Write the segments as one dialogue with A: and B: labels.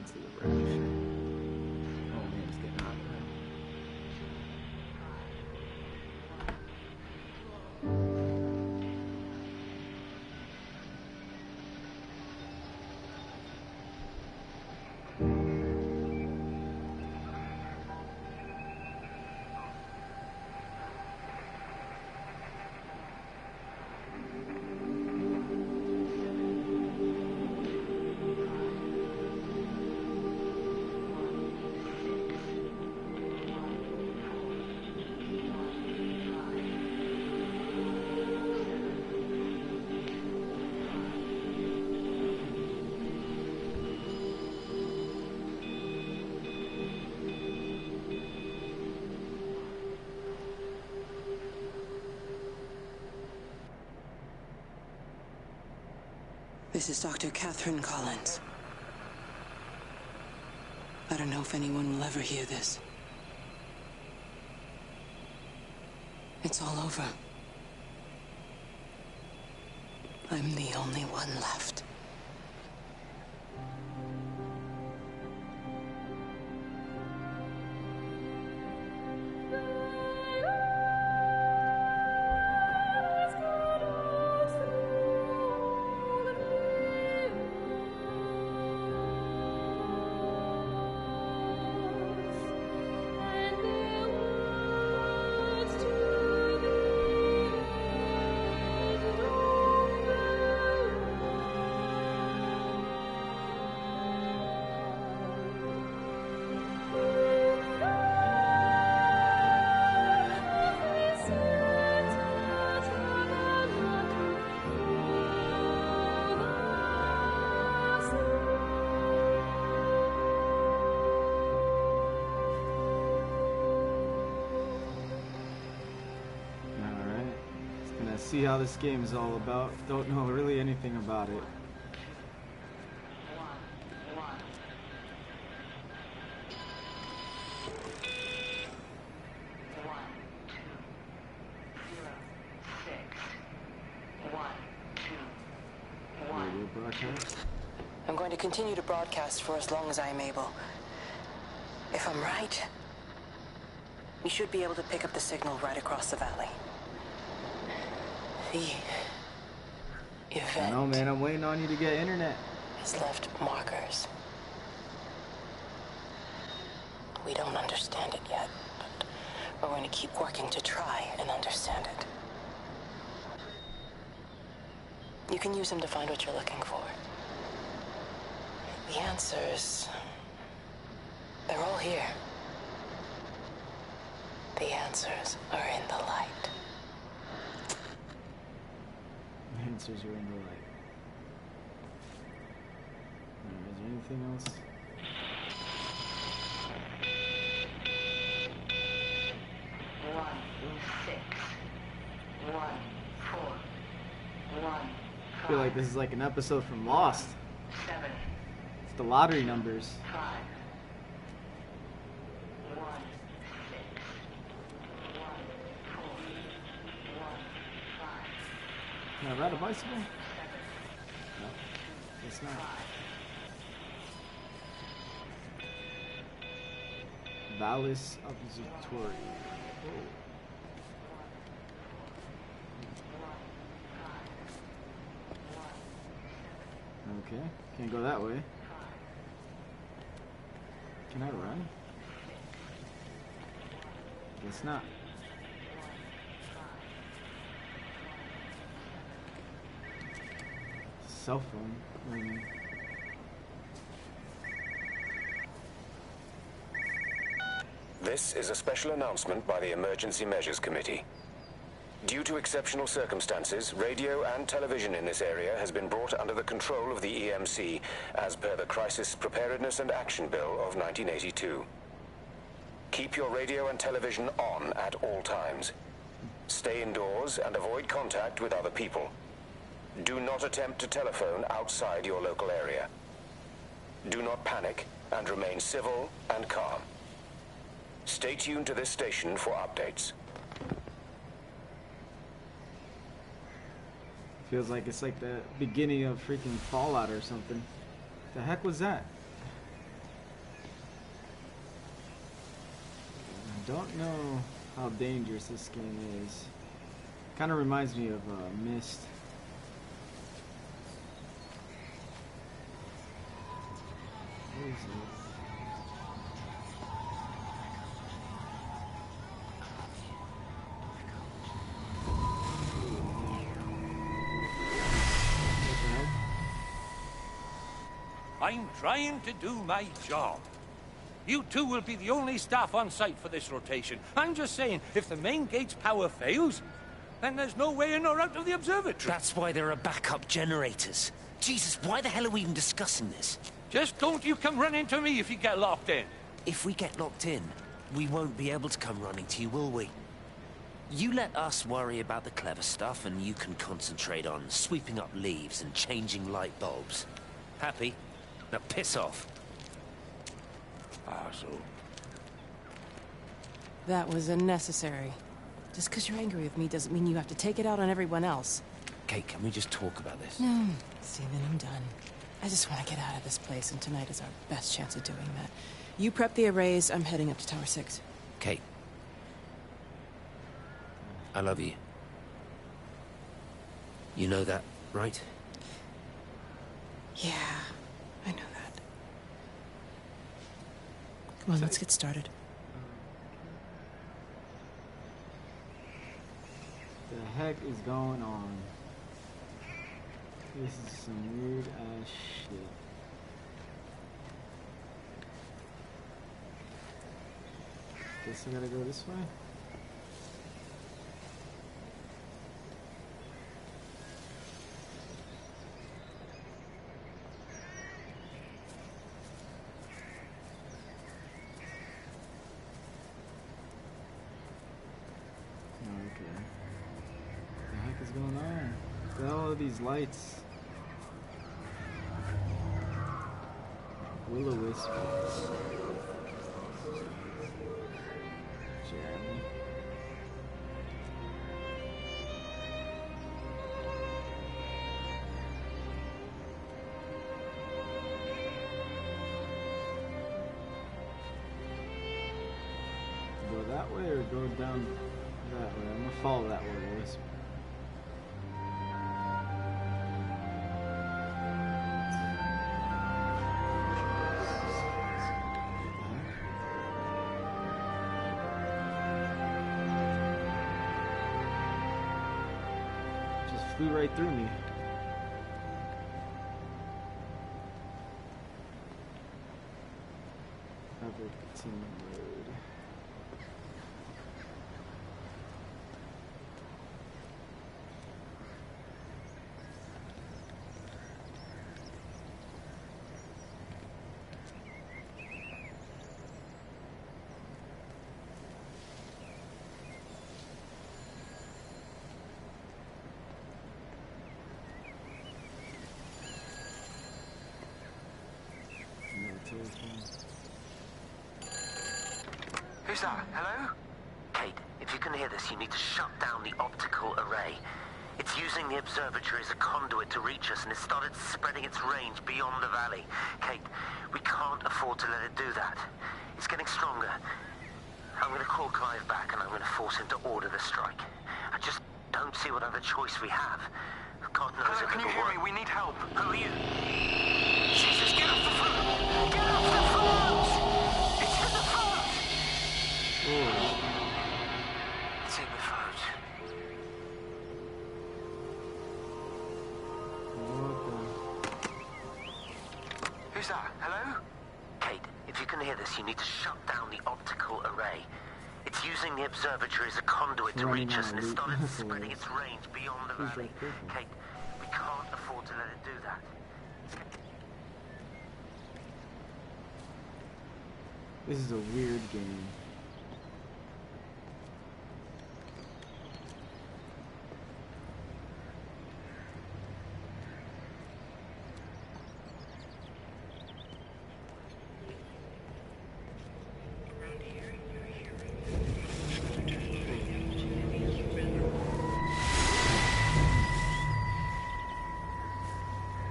A: into the Rapture. Oh man, it's getting hot now.
B: This is Dr. Catherine Collins. I don't know if anyone will ever hear this. It's all over. I'm the only one left.
A: See how this game is all about. Don't know really anything about it. Radio broadcast.
B: I'm going to continue to broadcast for as long as I am able. If I'm right, you should be able to pick up the signal right across the valley. The event.
A: No, man, I'm waiting on you to get internet.
B: Has left markers. We don't understand it yet, but we're going to keep working to try and understand it. You can use them to find what you're looking for. The answers, they're all here. The answers are in the light.
A: Answers are in the light. Is there anything else? I feel like this is like an episode from Lost. It's the lottery numbers. Can I ride a bicycle? No, it's not. Vallis Observatory. Okay, can't go that way. Can I run? Guess not. Cell phone ringing.
C: This is a special announcement by the Emergency Measures Committee. Due to exceptional circumstances, radio and television in this area has been brought under the control of the EMC as per the Crisis Preparedness and Action Bill of 1982. Keep your radio and television on at all times. Stay indoors and avoid contact with other people. Do not attempt to telephone outside your local area. Do not panic and remain civil and calm. Stay tuned to this station for updates.
A: Feels like it's like the beginning of freaking Fallout or something. The heck was that? don't know how dangerous this game is. Kind of reminds me of Myst. What is it?
D: I'm trying to do my job. You two will be the only staff on site for this rotation. I'm just saying, if the main gate's power fails, then there's no way in or out of the observatory.
E: That's why there are backup generators. Jesus, why the hell are we even discussing this?
D: Just don't you come running to me if you get locked in.
E: If we get locked in, we won't be able to come running to you, will we? You let us worry about the clever stuff, and you can concentrate on sweeping up leaves and changing light bulbs. Happy? Now piss off.
D: Ah, so...
F: That was unnecessary. Just because you're angry with me doesn't mean you have to take it out on everyone else.
E: Kate, can we just talk about this?
F: No, Steven, I'm done. I just want to get out of this place, and tonight is our best chance of doing that. You prep the arrays, I'm heading up to Tower 6.
E: Kate. I love you. You know that, right?
F: Yeah, I know that. Come on, let's get started.
A: The heck is going on? This is some weird ass shit. Guess I gotta go this way? Okay. What the heck is going on? What the hell are these lights? Will-o-wisp. Jeremy. Go that way or go down that way? I'm gonna follow that will-o-wisp. Flew right through me. Everton Road.
G: Who's that? Hello?
E: Kate, if you can hear this, you need to shut down the optical array. It's using the observatory as a conduit to reach us, and it's started spreading its range beyond the valley. Kate, we can't afford to let it do that. It's getting stronger. I'm going to call Clive back, and I'm going to force him to order the strike. I just don't see what other choice we have. God knows
G: Hello,
E: if
G: can you
E: it'll
G: hear
E: work.
G: me? We need help.
E: Who are you?
G: Jesus, get off the phone! Get off the phone! It's in the phone! It's in the phone. Who's that? Hello?
E: Kate, if you can hear this, you need to shut down the optical array. It's using the observatory as a conduit to
A: Running
E: reach us,
A: out
E: and
A: of
E: it started
A: missiles.
E: spreading its range beyond the
A: Who's
E: valley.
A: that person?
E: Kate, we can't afford to let it do that.
A: This is a weird game.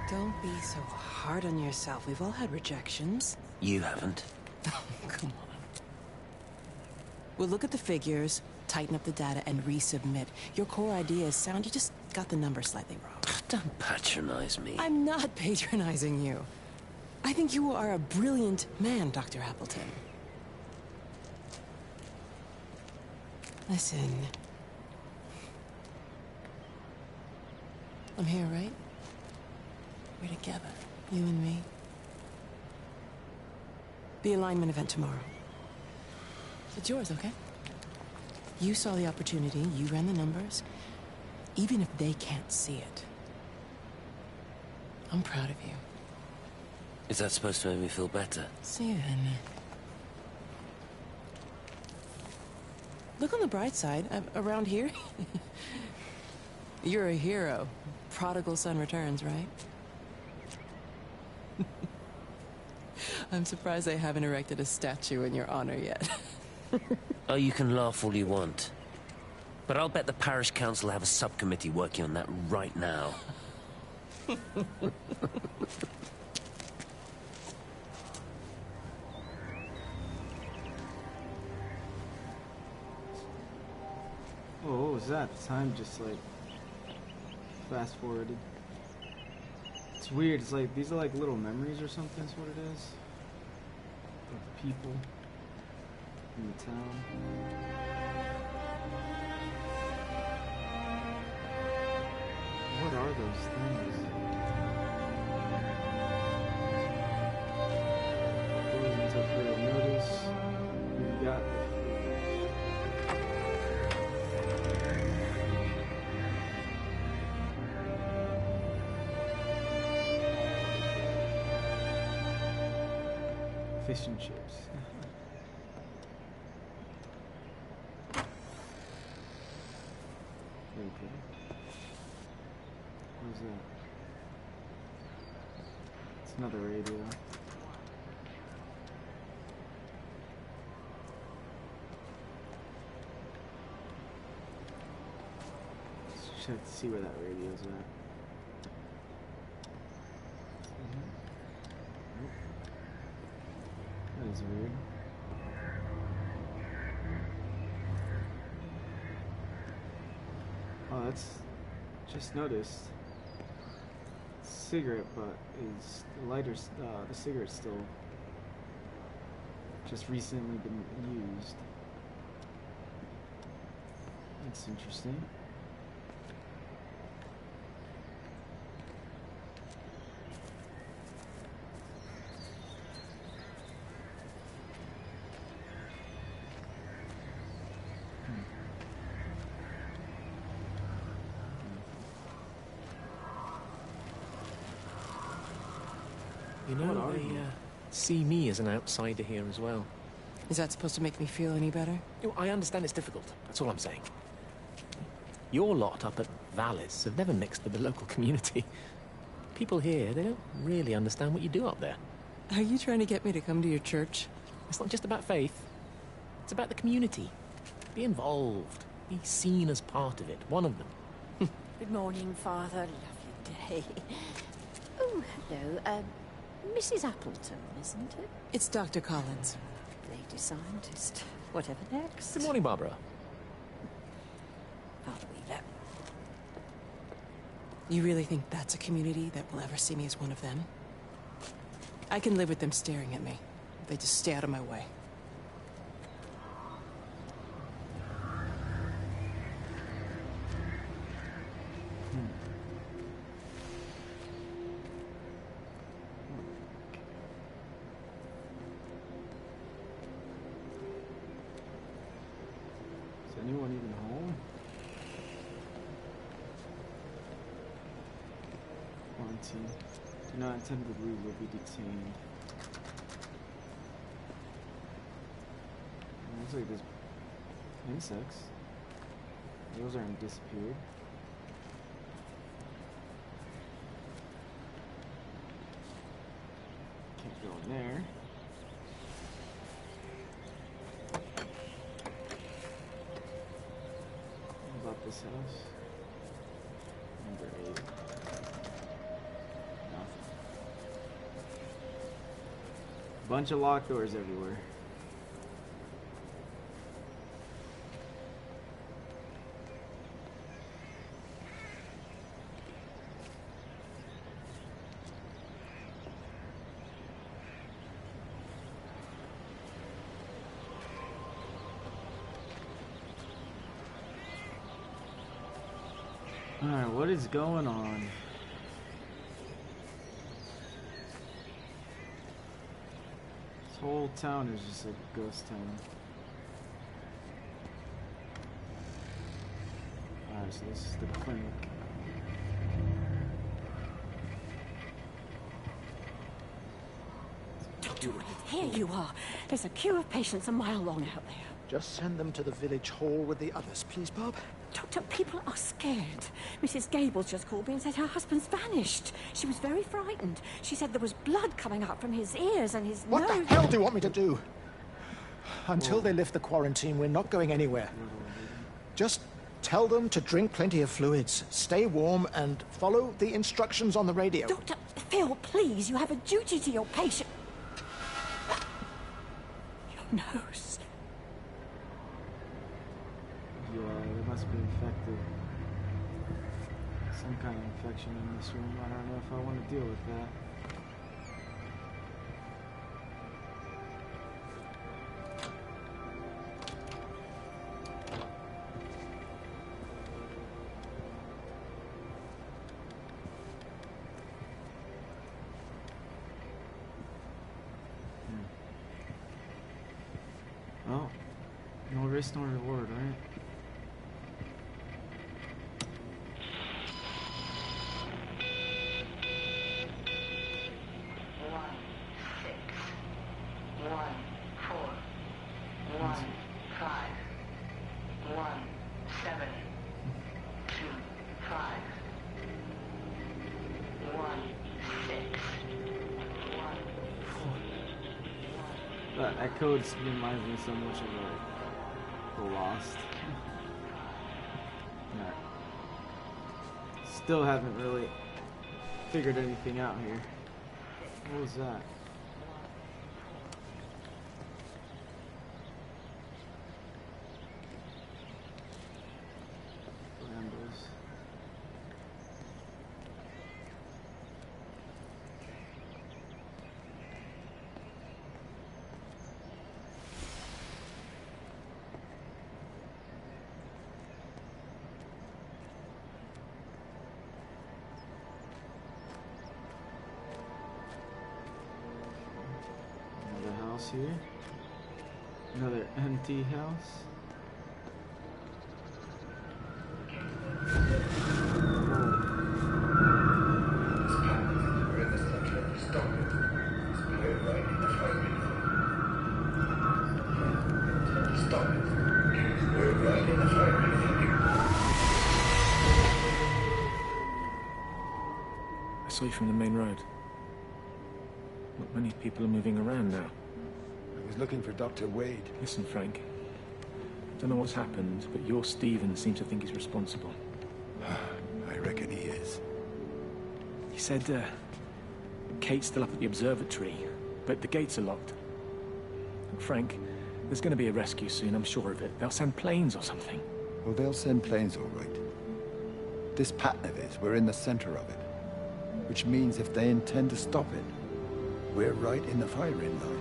F: Don't be so hard on yourself. We've all had rejections.
E: You haven't.
F: Come on. We'll look at the figures, tighten up the data, and resubmit. Your core idea is sound, you just got the number slightly wrong.
H: Don't patronize me.
F: I'm not patronizing you. I think you are a brilliant man, Dr. Appleton. Listen. I'm here, right? We're together, you and me. The alignment event tomorrow. It's yours, okay? You saw the opportunity, you ran the numbers. Even if they can't see it, I'm proud of you.
H: Is that supposed to make me feel better?
F: Steven. Look on the bright side. Around here, you're a hero. Prodigal son returns, right? I'm surprised they haven't erected a statue in your honor yet.
H: Oh, you can laugh all you want. But I'll bet the parish council have a subcommittee working on that right now.
A: Oh, what was that? The time just like fast forwarded. It's weird. It's like these are like little memories or something. Is what it is. Of people in the town. What are those things? Goes into further notice. We've got fish and chips. Very pretty. What is that? It's another radio. Let's check to see where that radio's at. Nope. That is weird. Oh, that's just noticed. Cigarette butt is the lighter. The cigarette's still just recently been used. That's interesting.
I: You know, they see me as an outsider here as well.
F: Is that supposed to make me feel any better?
I: You know, I understand it's difficult. That's all I'm saying. Your lot up at Vallis have never mixed with the local community. People here, they don't really understand what you do up there.
F: Are you trying to get me to come to your church?
I: It's not just about faith. It's about the community. Be involved. Be seen as part of it. One of them.
J: Good morning, Father. Lovely day. Oh, hello. Mrs. Appleton, isn't it?
F: It's Dr. Collins.
J: Lady scientist. Whatever next.
I: Good morning, Barbara.
J: Father Wheeler.
F: You really think that's a community that will ever see me as one of them? I can live with them staring at me. If they just stay out of my way.
A: Is anyone even home? Quarantine. Do not attempt to leave, will be detained. Looks like there's insects. Those aren't disappeared. Can't go in there. What about this house? Number 8. Nothing. Bunch of locked doors everywhere. Alright, what is going on? This whole town is just like a ghost town. Alright, so this is the clinic.
J: Dr. Wade, here you are. There's a queue of patients a mile long out there.
K: Just send them to the village hall with the others, please, Bob.
J: Doctor, people are scared. Mrs. Gables just called me and said her husband's vanished. She was very frightened. She said there was blood coming up from his ears and his
K: What
J: nose.
K: the hell do you want me to do? Until they lift the quarantine, we're not going anywhere. Just tell them to drink plenty of fluids, stay warm, and follow the instructions on the radio.
J: Dr. Phil, please, you have a duty to your patient. Your nose.
A: Yeah, they must be infected. Some kind of infection in this room. I don't know if I want to deal with that. Oh, no risk, no reward, right? That code reminds me so much of like The Lost. Yeah. Still haven't really figured anything out here. What was that? Brambles. Here. Another empty house.
I: I saw you from the main road. Not many people are moving around now.
L: I was looking for Dr. Wade.
I: Listen, Frank. Don't know what's happened, but your Stephen seems to think he's responsible.
L: I reckon he is.
I: He said, Kate's still up at the observatory, but the gates are locked. And Frank, there's going to be a rescue soon, I'm sure of it. They'll send planes or something.
L: Well, they'll send planes, all right. This pattern of his, we're in the center of it. Which means if they intend to stop it, we're right in the firing line.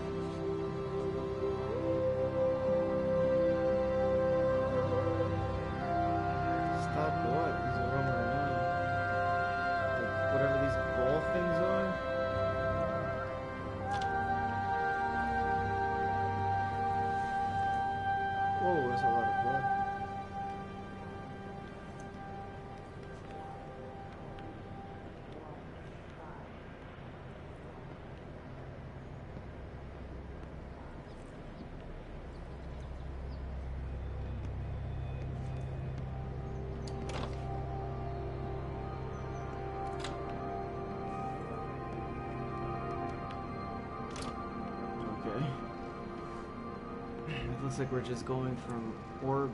A: Looks like we're just going from orb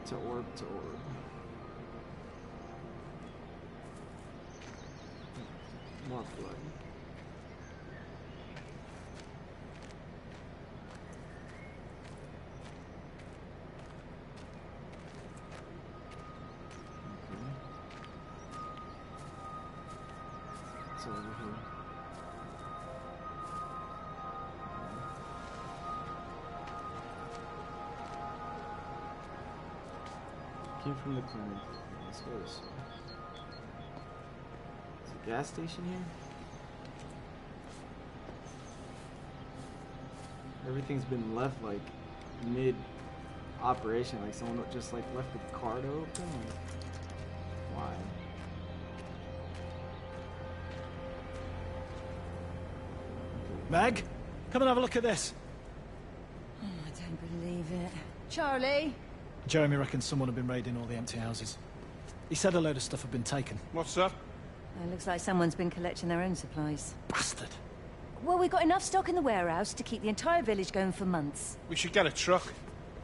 A: to orb to orb. More blood. Okay. It's over here. Came from the clinic. Let's go this way. gas station here? Everything's been left like mid-operation, like someone just like left the card open. Like, why?
K: Meg, come and have a look at this.
J: Oh, I don't believe it. Charlie?
K: Jeremy reckons someone had been raiding all the empty houses. He said a load of stuff had been taken.
M: What's that?
J: It looks like someone's been collecting their own supplies.
K: Bastard.
J: Well, we've got enough stock in the warehouse to keep the entire village going for months.
M: We should get a truck.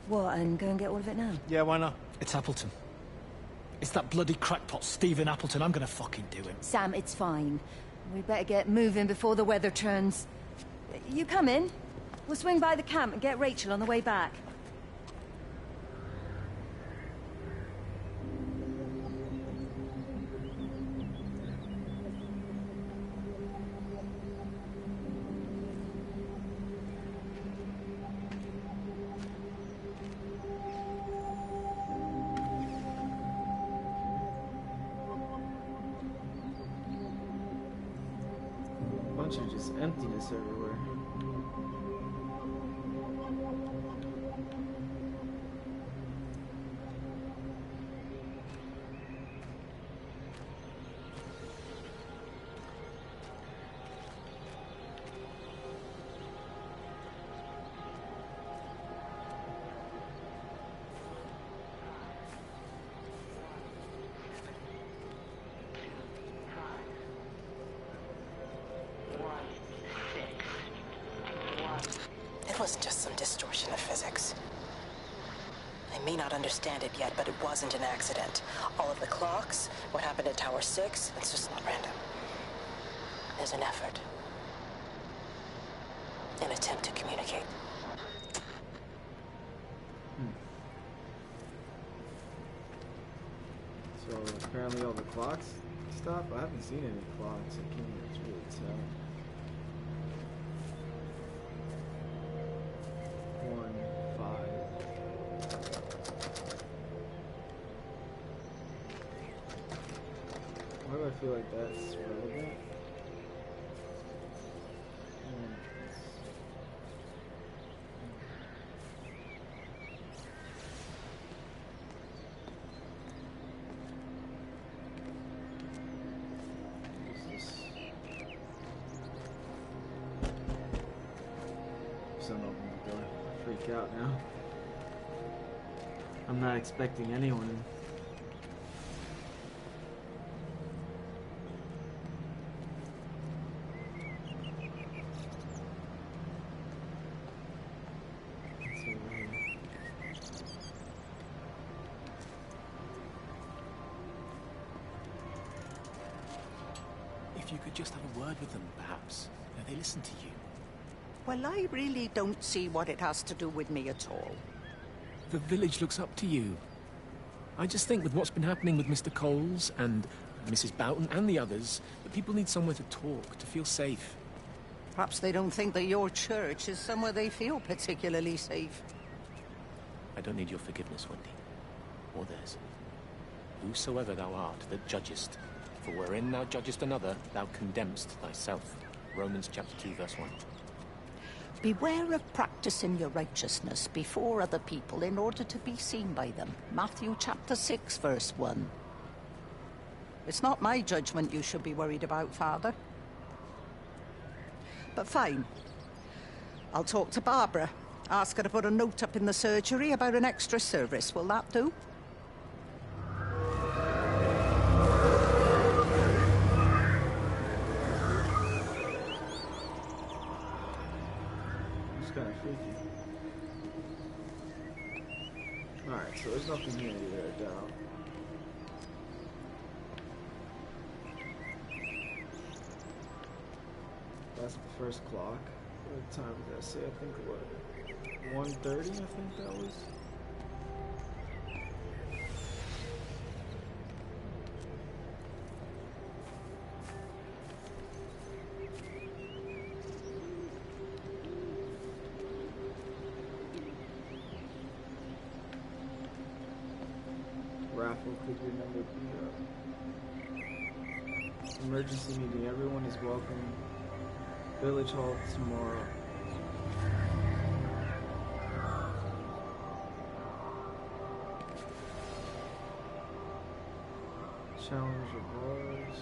J: What, and go and get all of it now?
M: Yeah, why not?
K: It's Appleton. It's that bloody crackpot Stephen Appleton. I'm gonna fucking do him.
J: Sam, it's fine. We better get moving before the weather turns. You come in. We'll swing by the camp and get Rachel on the way back.
A: Bunch of just emptiness everywhere.
B: It wasn't just some distortion of physics. I may not understand it yet, but it wasn't an accident. All of the clocks, what happened at Tower 6, it's just not random. There's an effort. An attempt to communicate.
A: So apparently all the clocks stopped. I haven't seen any clocks. I can't really tell. 1, 5. Why do I feel like that's relevant? Someone open the door. I freak out now. I'm not expecting anyone. What's over here?
I: If you could just have a word with them, perhaps. They listen to you.
N: Well, I really don't see what it has to do with me at all.
I: The village looks up to you. I just think with what's been happening with Mr. Coles and Mrs. Boughton and the others, that people need somewhere to talk, to feel safe.
N: Perhaps they don't think that your church is somewhere they feel particularly safe.
I: I don't need your forgiveness, Wendy. Or theirs. Whosoever thou art that judgest, for wherein thou judgest another, thou condemnest thyself. Romans chapter 2, verse 1.
N: Beware of practicing your righteousness before other people in order to be seen by them. Matthew chapter 6, verse 1. It's not my judgment you should be worried about, Father. But fine. I'll talk to Barbara. Ask her to put a note up in the surgery about an extra service. Will that do?
A: Kind of freaky. Alright, so there's nothing here either, I doubt. That's the first clock. What time did that say? I think what? 1:30, I think that was. Raffle could remember the Emergency meeting. Everyone is welcome. Village hall tomorrow. Challenge of bars.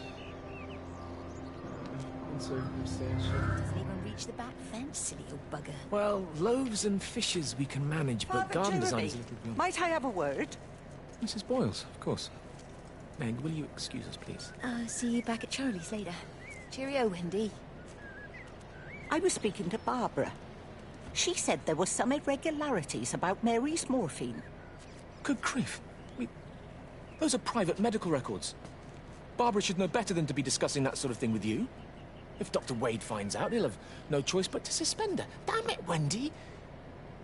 A: Uncircumstantial.
M: Doesn't even reach the back fence, silly old bugger.
I: Well, loaves and fishes we can manage, but garden design is a little beyond.
N: Might I have a word?
I: Mrs. Boyles, of course. Meg, will you excuse us, please?
M: See you back at Charlie's later. Cheerio, Wendy.
N: I was speaking to Barbara. She said there were some irregularities about Mary's morphine.
I: Good grief. Those are private medical records. Barbara should know better than to be discussing that sort of thing with you. If Dr. Wade finds out, he'll have no choice but to suspend her. Damn it, Wendy!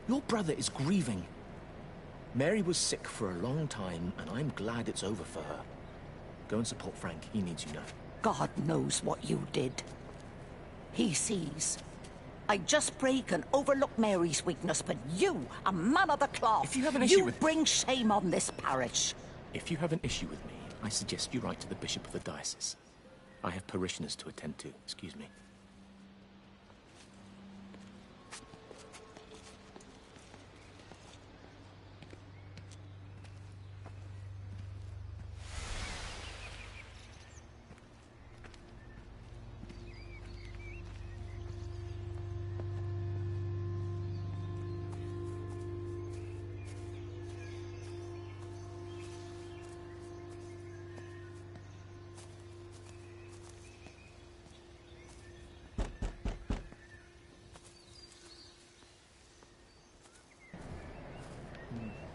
I: Your brother is grieving. Mary was sick for a long time, and I'm glad it's over for her. Go and support Frank. He needs you now.
N: God knows what you did. He sees. I just break and overlook Mary's weakness, but you, a man of the cloth,
I: if you have an issue
N: you bring shame on this parish.
I: If you have an issue with me, I suggest you write to the Bishop of the Diocese. I have parishioners to attend to. Excuse me.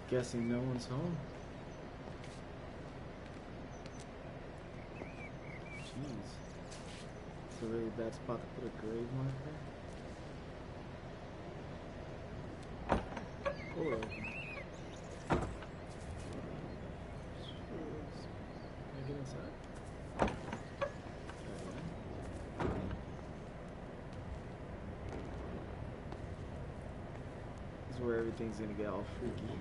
A: Guessing no one's home. Jeez. It's a really bad spot to put a grave marker. Pull it open. Can I get inside? This is where everything's gonna get all freaky.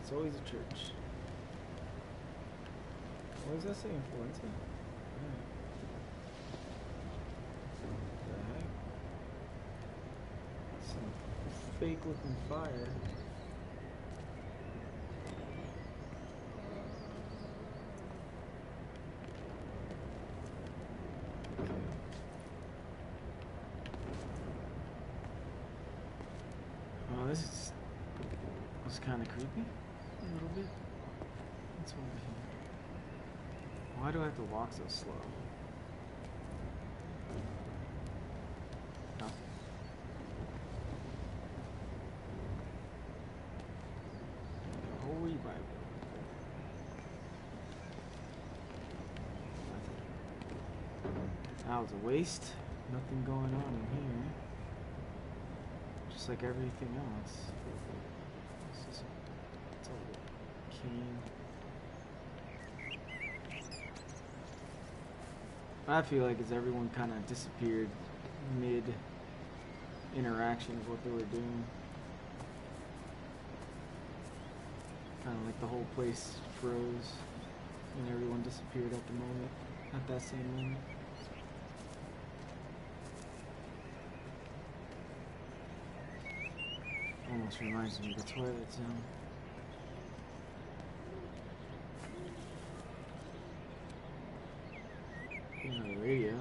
A: It's always a church. What does that say? Influenza? Yeah. What the heck? Some fake looking fire. Okay. Oh, this is kind of creepy. A little bit. What's over here? Why do I have to walk so slow? Nothing. The Holy Bible. Nothing. That was a waste. Nothing going on in here. Just like everything else. I feel like as everyone kind of disappeared mid interaction of what they were doing. Kind of like the whole place froze and everyone disappeared at the moment, at that same moment. Almost reminds me of the Twilight Zone. The radio.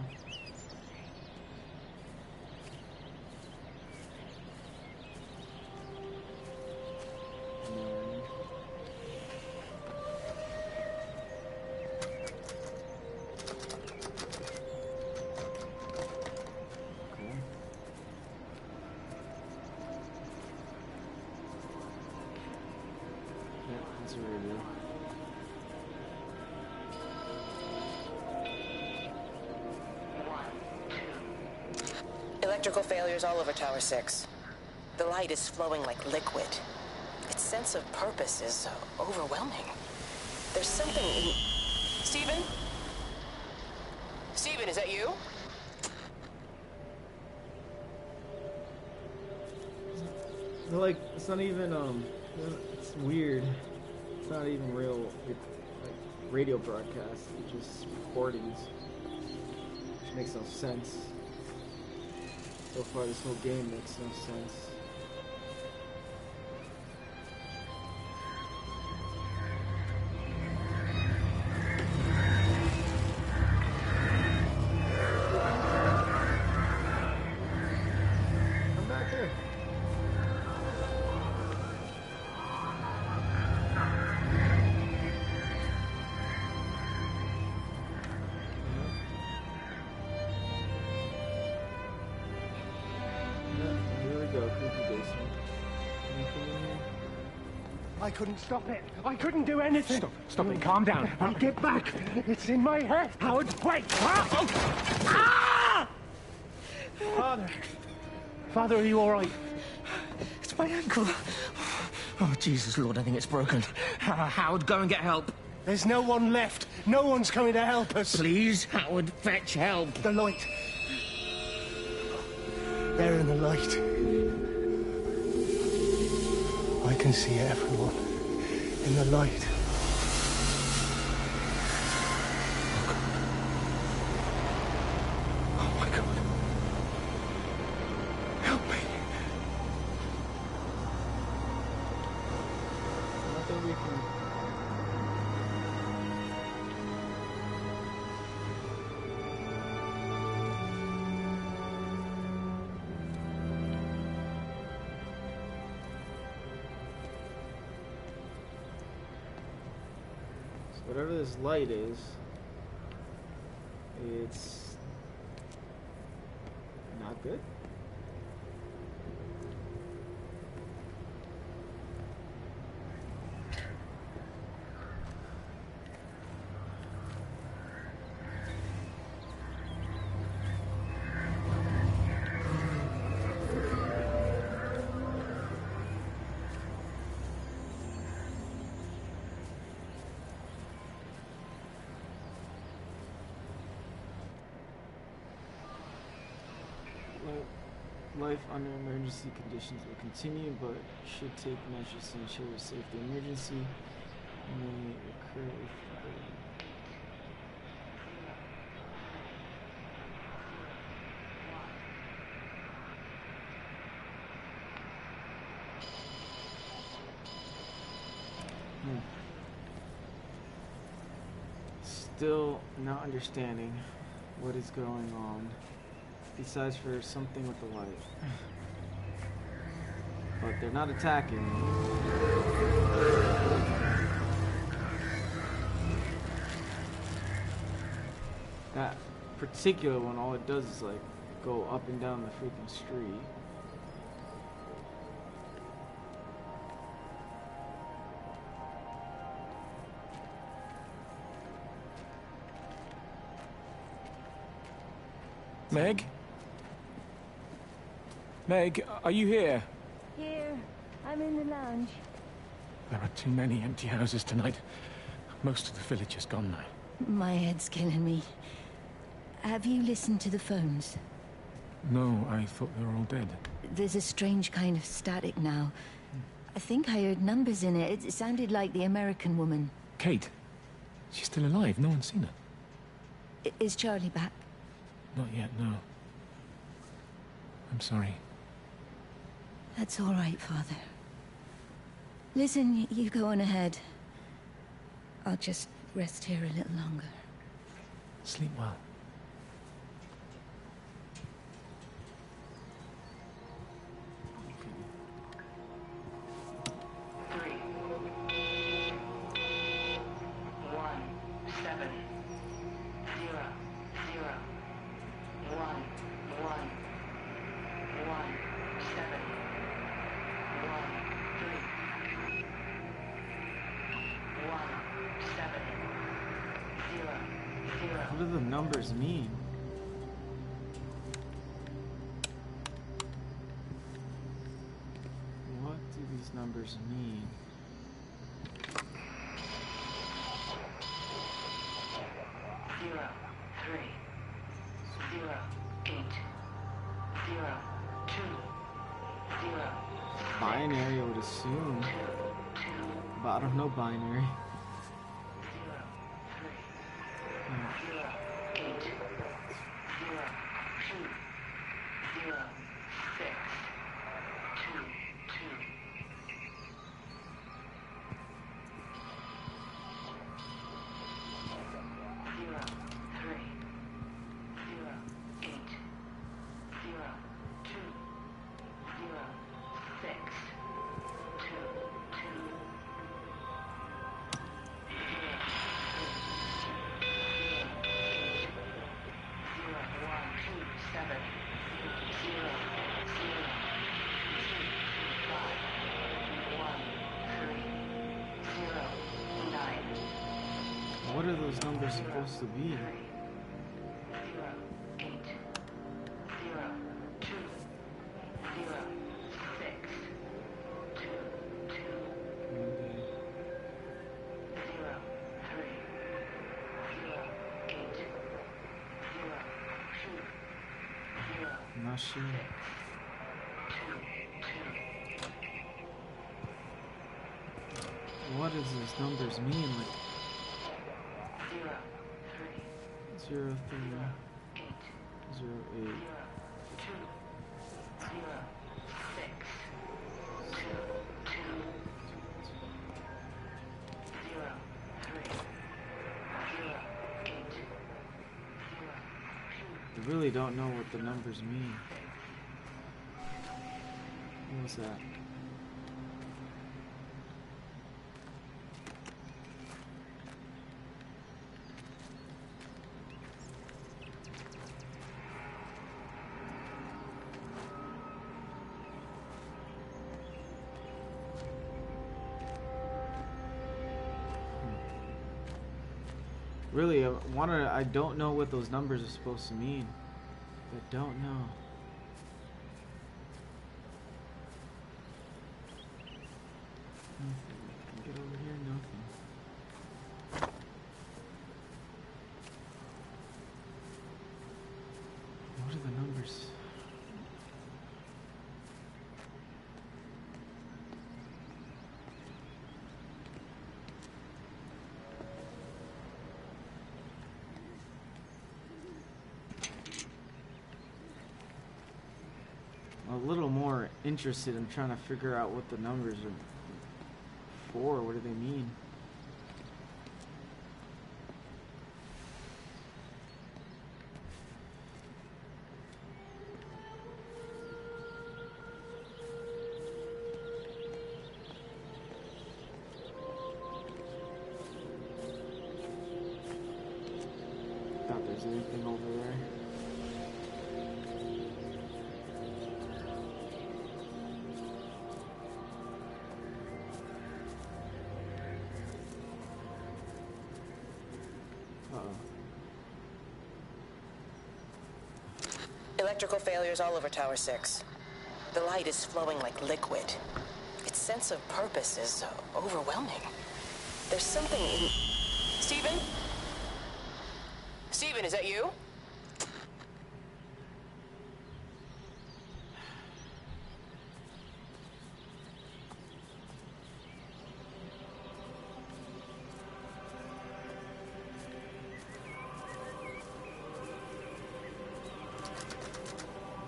B: Electrical failures all over Tower 6. The light is flowing like liquid. Its sense of purpose is overwhelming. There's something in... Stephen? Stephen, is that you?
A: Like, it's not even, it's weird. It's not even real, like, radio broadcasts. It's just recordings. Makes no sense. So far, this whole game makes no sense. Come back here. Here we go, creepy basement. Anything in here?
O: I couldn't stop it. I couldn't do anything. Stop it. Calm down. Get back. It's in my head. Howard, wait. Ah! Father. Father, are you all right?
P: It's my ankle. Oh, Jesus, Lord, I think it's broken. Howard, go and get help.
O: There's no one left. No one's coming to help us.
P: Please, Howard, fetch help.
O: The light. There in the light. I can see everyone in the light. Oh my God. Help me.
A: Nothing we can... Whatever this light is, it's not good. Life under emergency conditions will continue, but should take measures to ensure safety. Emergency may occur if Still not understanding what is going on. Besides for something with the light. But they're not attacking me. That particular one, all it does is like go up and down the freaking street.
I: Meg? Meg, are you here?
J: Here. I'm in the lounge.
I: There are too many empty houses tonight. Most of the village is gone now.
M: My head's killing me. Have you listened to the phones?
I: No, I thought they were all dead.
M: There's a strange kind of static now. I think I heard numbers in it. It sounded like the American woman.
I: Kate? She's still alive. No one's seen her.
M: Is Charlie back?
I: Not yet, no. I'm sorry.
M: That's all right, Father. Listen, you go on ahead. I'll just rest here a little longer.
I: Sleep well.
A: What do the numbers mean? What do these numbers mean? Binary, I would assume. But I don't know binary. What are those numbers supposed to be? I'm not sure. What does these numbers mean? Like 0, 3, 0, 8. I really don't know what the numbers mean. What was that? Really, I don't know what those numbers are supposed to mean. I don't know. Nothing. Can I get over here? Nothing. What are the numbers? A little more interested in trying to figure out what the numbers are for. What do they mean? Doubt there's anything over there.
B: Electrical failures all over Tower 6. The light is flowing like liquid. Its sense of purpose is overwhelming. There's something in... Stephen? Stephen, is that you?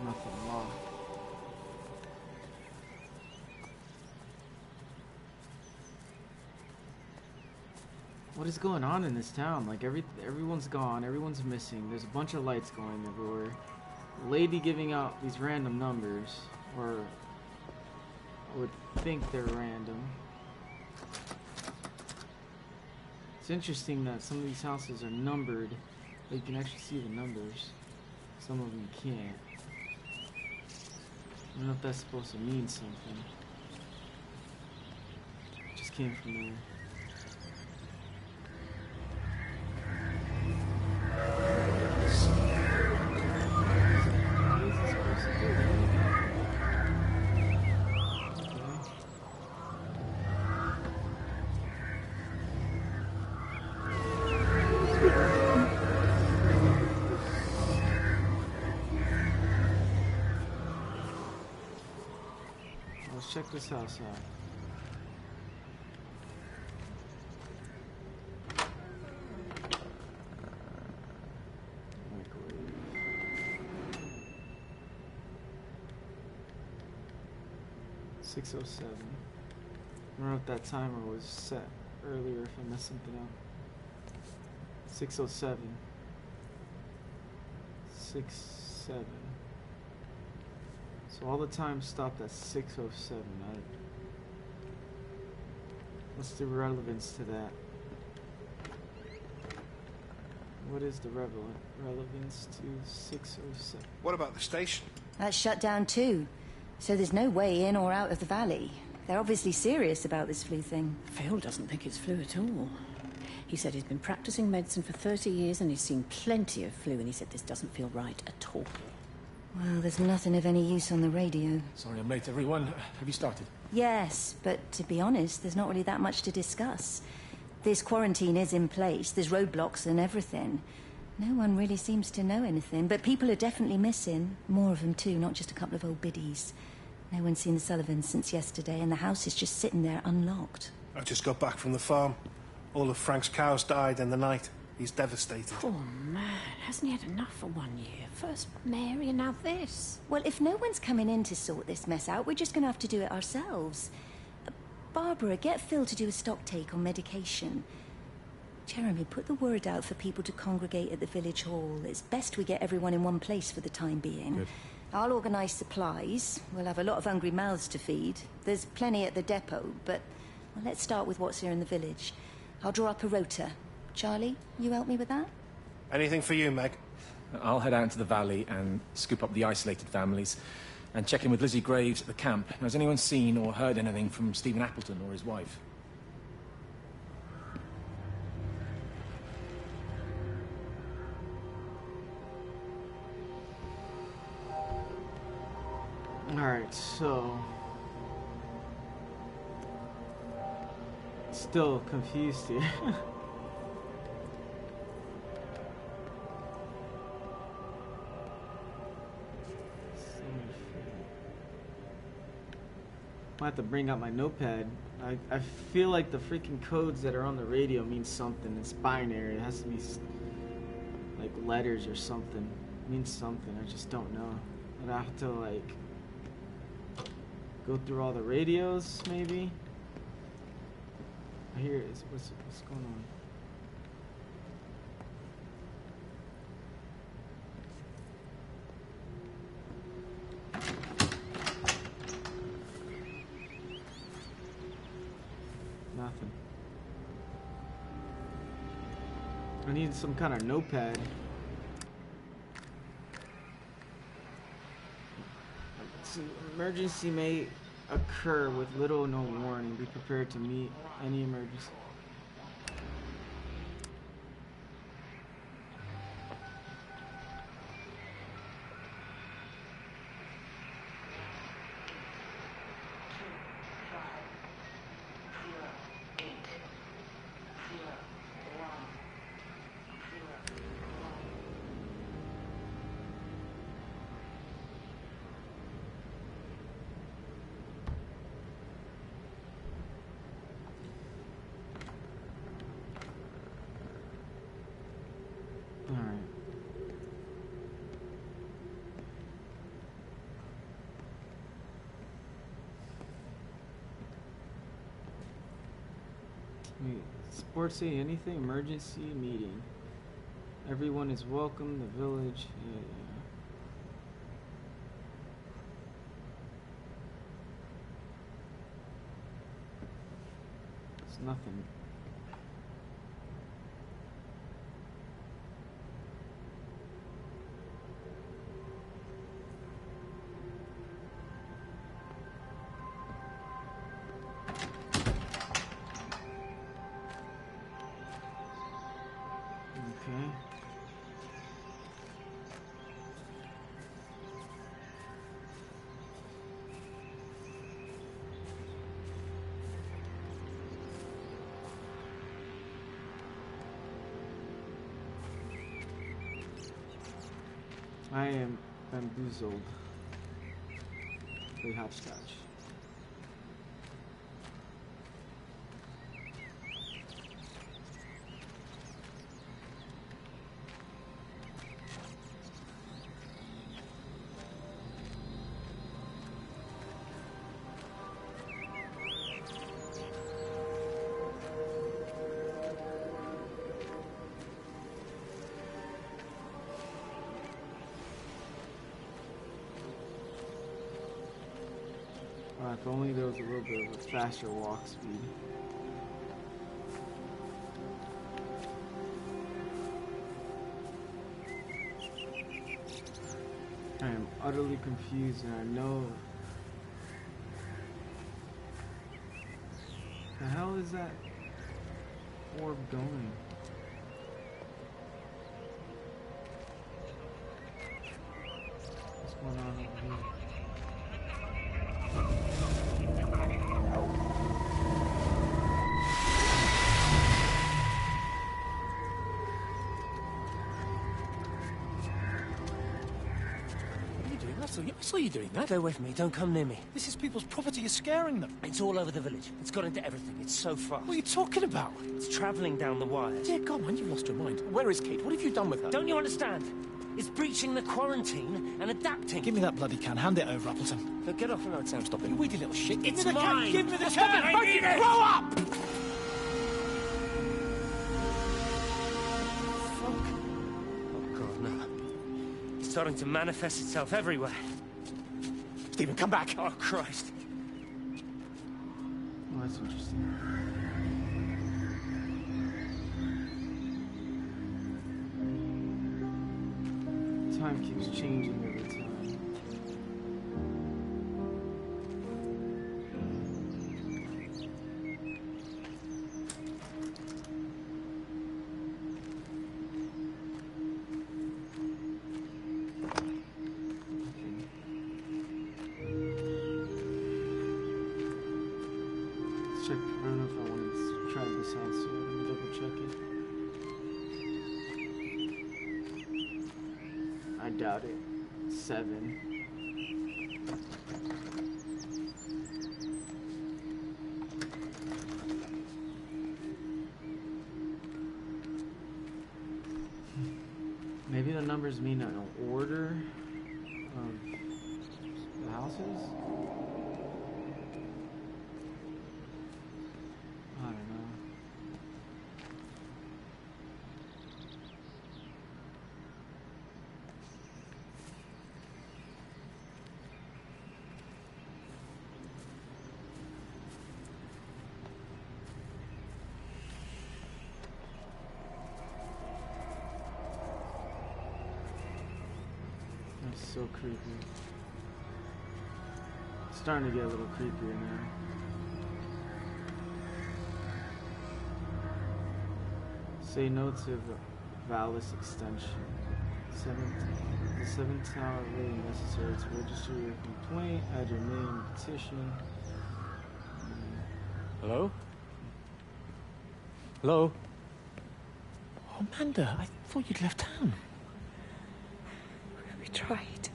A: Nothing wrong. What is going on in this town? Like everyone's gone, everyone's missing. There's a bunch of lights going everywhere. A lady giving out these random numbers, or I would think they're random. It's interesting that some of these houses are numbered, but you can actually see the numbers. Some of them can't. I don't know if that's supposed to mean something. It just came from there. What is this supposed to do? Let's check this house out. 6:07. I don't know if that timer was set earlier, if I messed something up. 6:07. 6:07. So all the time stopped at 6:07. What's the relevance to that? What is the relevance to 6:07?
Q: What about the station?
M: That's shut down too. So there's no way in or out of the valley. They're obviously serious about this flu thing.
J: Phil doesn't think it's flu at all. He said he's been practicing medicine for 30 years and he's seen plenty of flu, and he said this doesn't feel right at all.
M: Well, there's nothing of any use on the radio.
I: Sorry I'm late, everyone. Have you started?
M: Yes, but to be honest, there's not really that much to discuss. This quarantine is in place, there's roadblocks and everything. No one really seems to know anything, but people are definitely missing. More of them too, not just a couple of old biddies. No one's seen the Sullivans since yesterday, and the house is just sitting there unlocked.
Q: I just got back from the farm. All of Frank's cows died in the night. He's devastated.
J: Poor man, hasn't he had enough for 1 year? First Mary and now this.
M: Well, if no one's coming in to sort this mess out, we're just going to have to do it ourselves. Barbara, get Phil to do a stock take on medication. Jeremy, put the word out for people to congregate at the village hall. It's best we get everyone in one place for the time being.
I: Good.
M: I'll organise supplies. We'll have a lot of hungry mouths to feed. There's plenty at the depot, but well, let's start with what's here in the village. I'll draw up a rota. Charlie, you help me with that?
Q: Anything for you, Meg?
I: I'll head out into the valley and scoop up the isolated families and check in with Lizzie Graves at the camp. Has anyone seen or heard anything from Stephen Appleton or his wife?
A: Alright, so... Still confused here. I have to bring out my notepad. I feel like the freaking codes that are on the radio mean something. It's binary. It has to be like letters or something. It means something. I just don't know. I'd have to like go through all the radios, maybe. I hear it. What's going on? Nothing. I need some kind of notepad. Emergency may occur with little or no warning. Be prepared to meet any emergency. Wait, sports say anything? Emergency meeting. Everyone is welcome. The village. Yeah. It's nothing. Okay. I am bamboozled. Play hopscotch. If only there was a little bit of a faster walk speed. I am utterly confused, and I know. The hell is that orb going? What's going on over here?
P: I saw you doing that.
H: Stay away from me. Don't come near me.
P: This is people's property. You're scaring them.
H: It's all over the village. It's got into everything. It's so fast.
P: What are you talking about?
H: It's traveling down the wires.
P: Dear God, man, you've lost your mind. Where is Kate? What have you done with her?
H: Don't you understand? It's breaching the quarantine and adapting.
P: Give me that bloody can. Hand it over, Appleton.
H: Now get off and I'd Sam, stop it.
P: You weedy little shit.
H: It's
P: Give me the
H: mine.
P: can. Give me the can.
H: Stop it. I need it.
P: Grow up!
H: Oh, God, no. It's starting to manifest itself everywhere.
P: Stephen, come back.
H: Oh, Christ.
A: Oh, that's interesting. Time keeps changing every time. Check. I don't know if I want to try this out, so let me double check it. I doubt it. 7. Maybe the numbers mean an order of the houses? I don't know. That's so creepy. It's starting to get a little creepier now. Say no to Valis extension. The 7th tower really necessary to register your complaint, add your name, petition.
P: Hello? Hello? Oh, Amanda, I thought you'd left town.
J: We tried.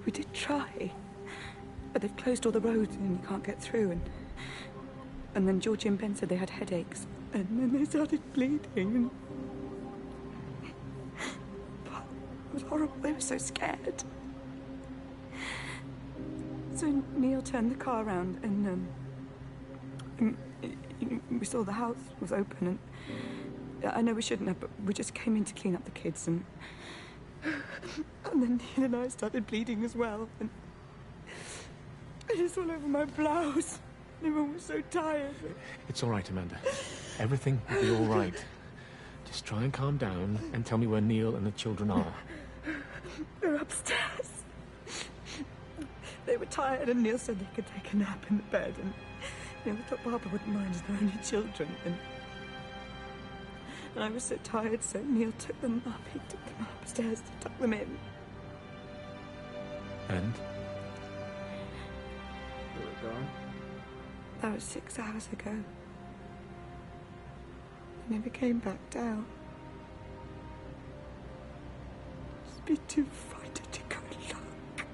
J: We did try. But they've closed all the roads and you can't get through. And then Georgie and Ben said they had headaches. And then they started bleeding. It was horrible. They were so scared. So Neil turned the car around and we saw the house was open. And I know we shouldn't have, but we just came in to clean up the kids. And then Neil and I started bleeding as well. And it's all over my blouse. Everyone was so tired.
P: It's all right, Amanda. Everything will be all right. Just try and calm down and tell me where Neil and the children are.
J: They're upstairs. They were tired and Neil said they could take a nap in the bed. And I thought Barbara wouldn't mind as they're only children. And I was so tired, so Neil took them up. He took them upstairs to tuck them in.
P: And?
A: They were gone?
J: That was 6 hours ago. They never came back down. Just be too frightened to go look.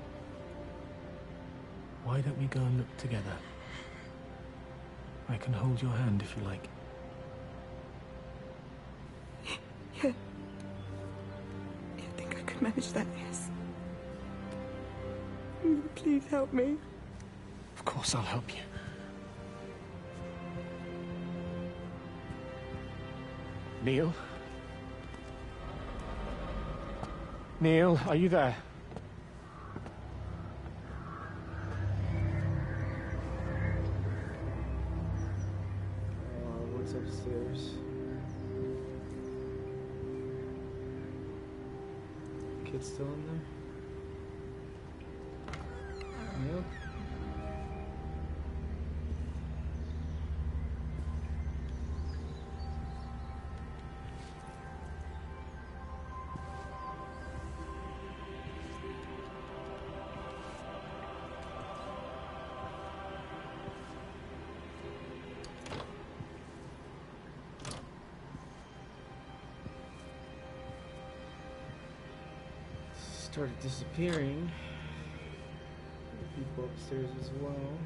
P: Why don't we go and look together? I can hold your hand if you like.
J: Yeah. I think I could manage that, yes. Please help me.
P: Of course I'll help you. Neil? Neil, are you there?
A: it's still in there. Yep. Started disappearing. People upstairs as well.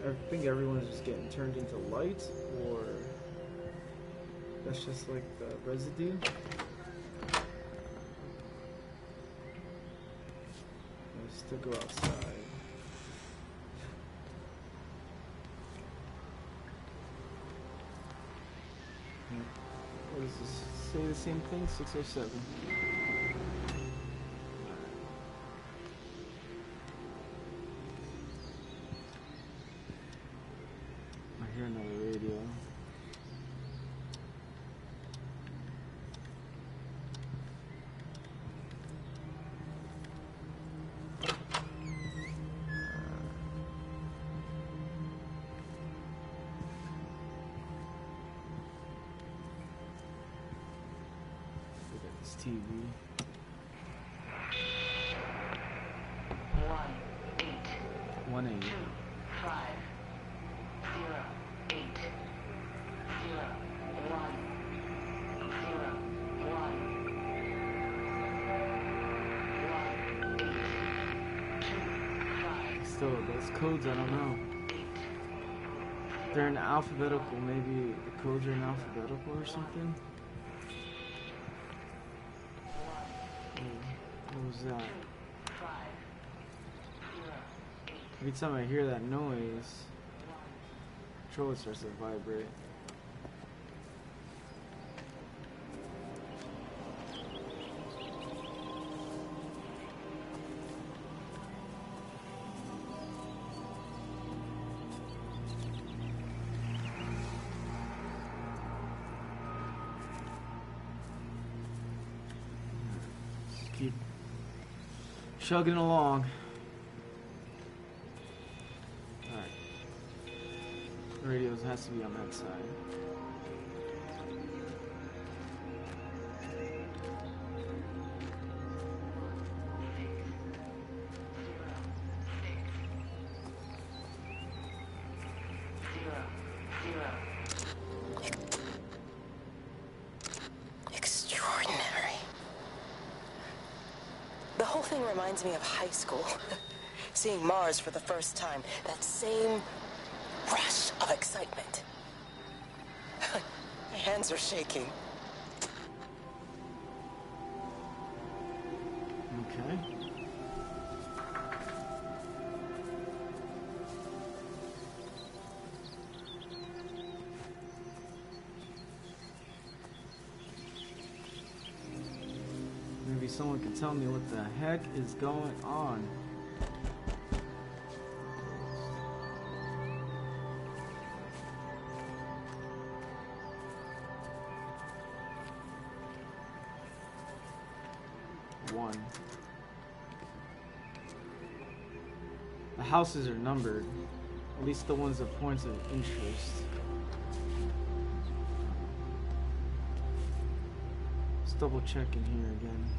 A: I think everyone's just getting turned into light, or that's just like the residue. I still go outside. What does this say? The same thing? 607. I hear another radio. TV. 1 8 2 5 0 8 0 1 0 1 1 8 2 5. Still, those codes, I don't know. They're in alphabetical. Maybe the codes are in alphabetical or something. What was that? Every time I hear that noise, the controller starts to vibrate. Keep chugging along. Alright. Radios has to be on that side.
B: Extraordinary. The whole thing reminds me of high school. Seeing Mars for the first time. That same rush of excitement. My hands are shaking.
A: Okay. Maybe someone can tell me what the heck is going on. One. The houses are numbered, at least the ones of points of interest. Let's double check in here again.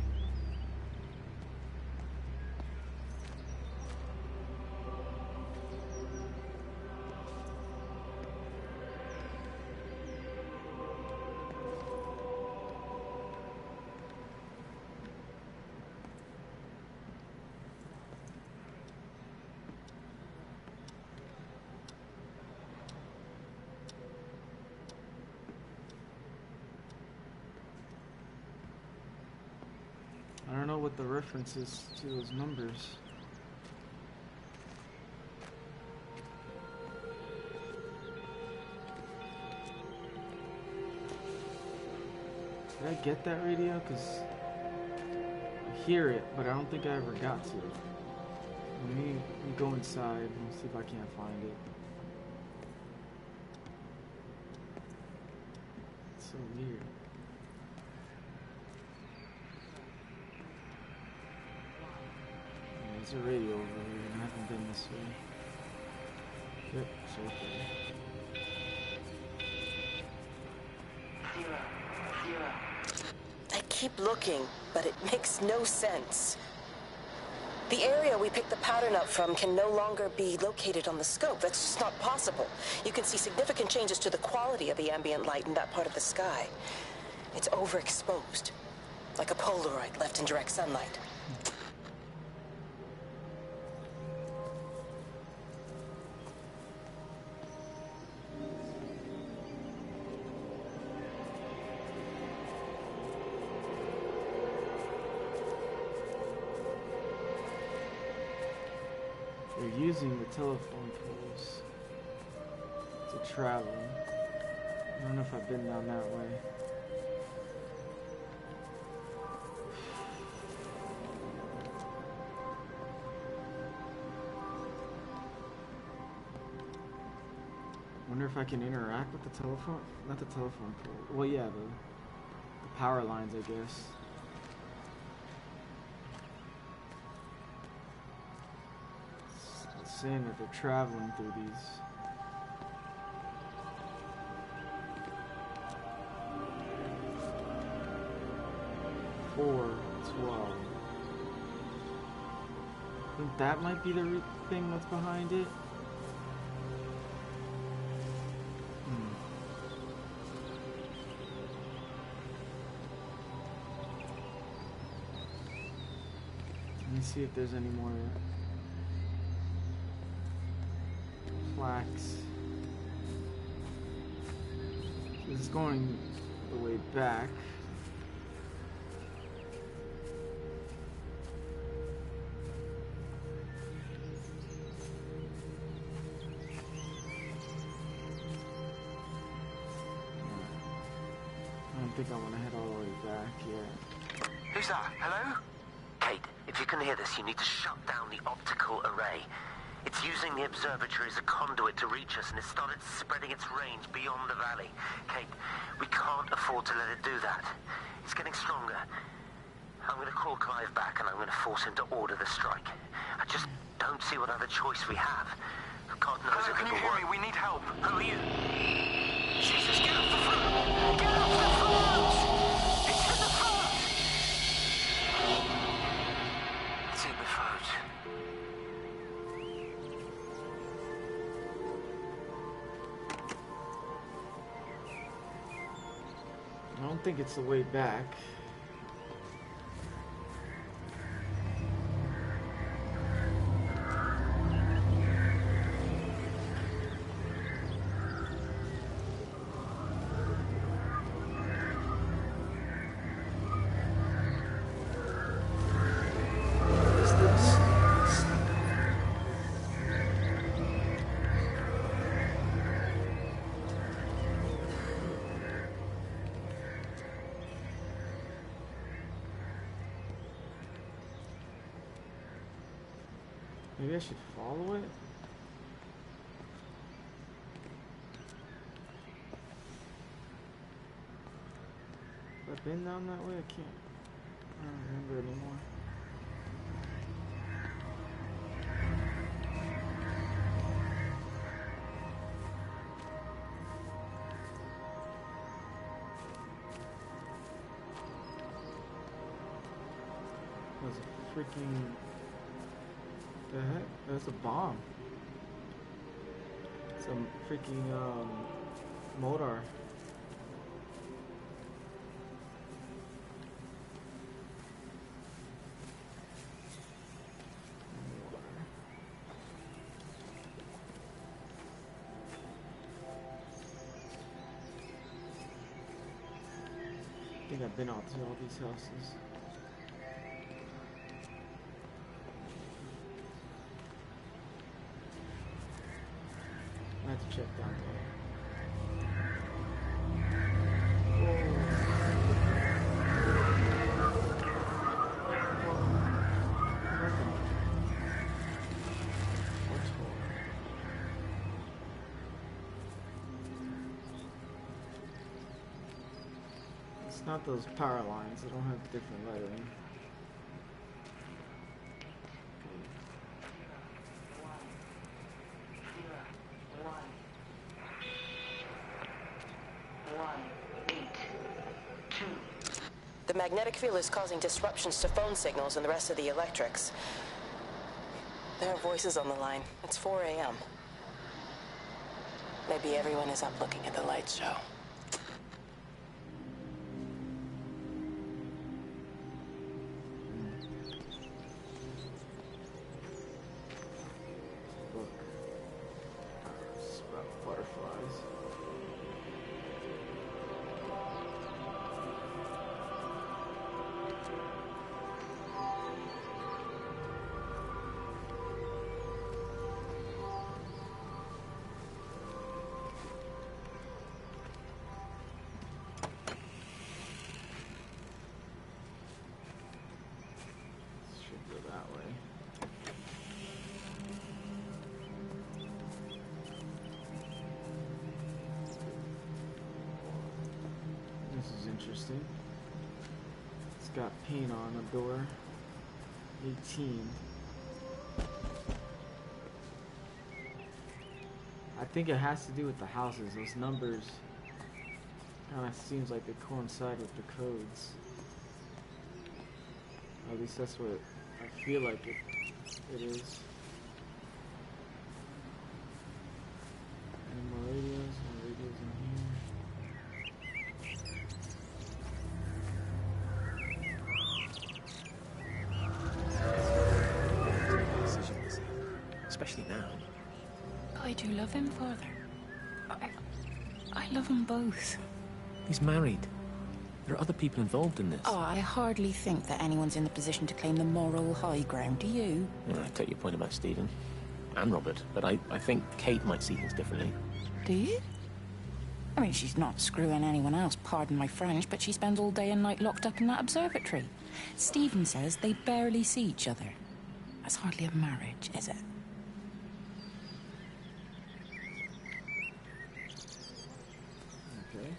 A: I don't know what the reference is to those numbers. Did I get that radio? Because I hear it, but I don't think I ever got to it. Let me go inside and see if I can't find it. It's so weird. There's a radio over here, and I haven't been this way. Yep, it's right there.
B: I keep looking, but it makes no sense. The area we picked the pattern up from can no longer be located on the scope. That's just not possible. You can see significant changes to the quality of the ambient light in that part of the sky. It's overexposed, like a Polaroid left in direct sunlight.
A: They're using the telephone poles to travel. I don't know if I've been down that way. Wonder if I can interact with the telephone? Not the telephone pole. Well, yeah, the power lines, I guess. It's saying that they're traveling through these. Four, 12. I think that might be the thing that's behind it. Let me see if there's any more plaques. This is going the way back. I don't think I want to head all the way back yet.
E: Who's that? Hello? Kate, if you can hear this, you need to shut down the optical array. It's using the observatory as a conduit to reach us, and it's started spreading its range beyond the valley. Kate, we can't afford to let it do that. It's getting stronger. I'm going to call Clive back, and I'm going to force him to order the strike. I just don't see what other choice we have. God knows
G: Hello,
E: it
G: can you
E: will
G: hear
E: work.
G: me? We need help.
E: Who are you?
G: Jesus, get off the phone! Get off the phone! It's in the phone!
E: It's in the phone.
A: I don't think it's the way back. Maybe I should follow it? Have I been down that way? I don't remember anymore. There's a freaking... The heck? That's a bomb. Some freaking motor. I think I've been out to all these houses. I have to check down there. It's not those power lines, they don't have different lettering.
B: magnetic field is causing disruptions to phone signals and the rest of the electrics. There are voices on the line. It's 4 a.m. Maybe everyone is up looking at the light show.
A: Look. It's about butterflies. Should go that way. This is interesting. It's got paint on the door. 18. I think it has to do with the houses. Those numbers kind of seems like they coincide with the codes. At least that's what I feel like it is. Any more radios? More radios in here.
P: Decisions, especially now.
F: I do love him, Father. I love them both.
P: He's married. There are other people involved in this.
F: Oh, I hardly think that anyone's in the position to claim the moral high ground, do you?
P: Yeah, I take your point about Stephen and Robert, but I think Kate might see things differently.
F: Do you? I mean, she's not screwing anyone else, pardon my French, but she spends all day and night locked up in that observatory. Stephen says they barely see each other. That's hardly a marriage, is it?
A: Okay.